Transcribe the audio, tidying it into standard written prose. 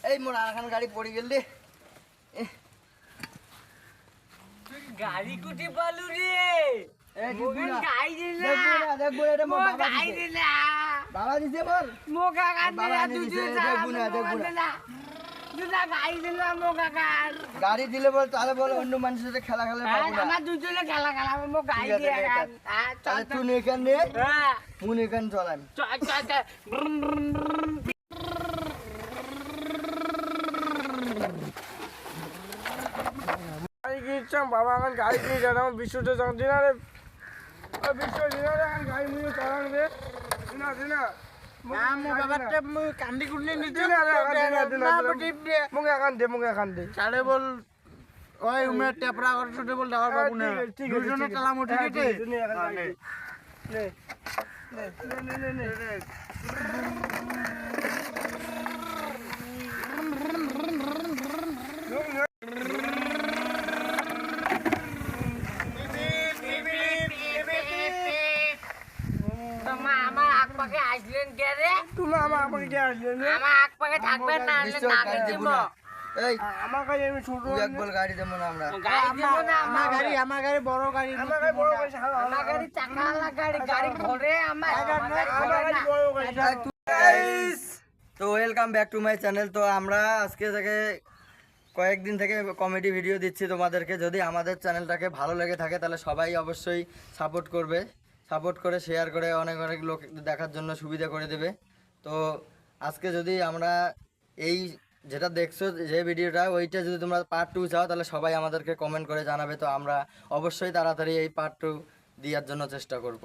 এই মোর আর গাড়ি পড়ে গেল রে গাড়ি কুটি পালু রে বাবা দিছে বল মোকা গাড়ি দিলে বল তাহলে বল অন্য মানুষের সাথে খেলা খেলে আমার দুজনে খেলা খেলাবো মো গাড়ি দিয়ে তাহলে তুই এখান নে মুন এখান চলান বাবা এখন গাড়ি কিনে যান আমার বিশ্বটা যখন দিনারে বিশ্ব দিনারে এখন গাড়ি নিয়ে চালান রে দিনা দিনা কান্দি কুটলি নিতে মুখে এখান দে চারে বল ওই উমে টেপরা করে ছোট বল ডাওয়ার বাবু না দুজনে কালাম উঠে গেছে আমার আগ পাকে আসলেন কে রে তুমি আমাকে কে আসলে আমার আগ পাকে থাকবেন না নাকে দিব এই আমার কাছে আমি ছোট তুই এক বল গাড়ি দেবো না আমরা আমার গাড়ি বড় গাড়ি আমার কাছে বড় গাড়ি আমার গাড়ি চাকাওয়ালা গাড়ি গাড়ি ঘোরে আমার গাড়ি বড় গাড়ি তো welcome back to my channel. তো আমরা আজকে থেকে কয়েকদিন থেকে কমেডি ভিডিও দিচ্ছি তোমাদেরকে। যদি আমাদের চ্যানেলটাকে ভালো লেগে থাকে তাহলে সবাই অবশ্যই সাপোর্ট করবে, সাপোর্ট করে শেয়ার করে অনেক অনেক লোক দেখার জন্য সুবিধা করে দেবে। তো আজকে যদি আমরা এই যেটা দেখছো যে ভিডিওটা ওইটা যদি তোমরা পার্ট 2 চাও তাহলে সবাই আমাদেরকে কমেন্ট করে জানাবে। তো আমরা অবশ্যই তাড়াতাড়ি এই পার্ট 2 দেওয়ার জন্য চেষ্টা করব।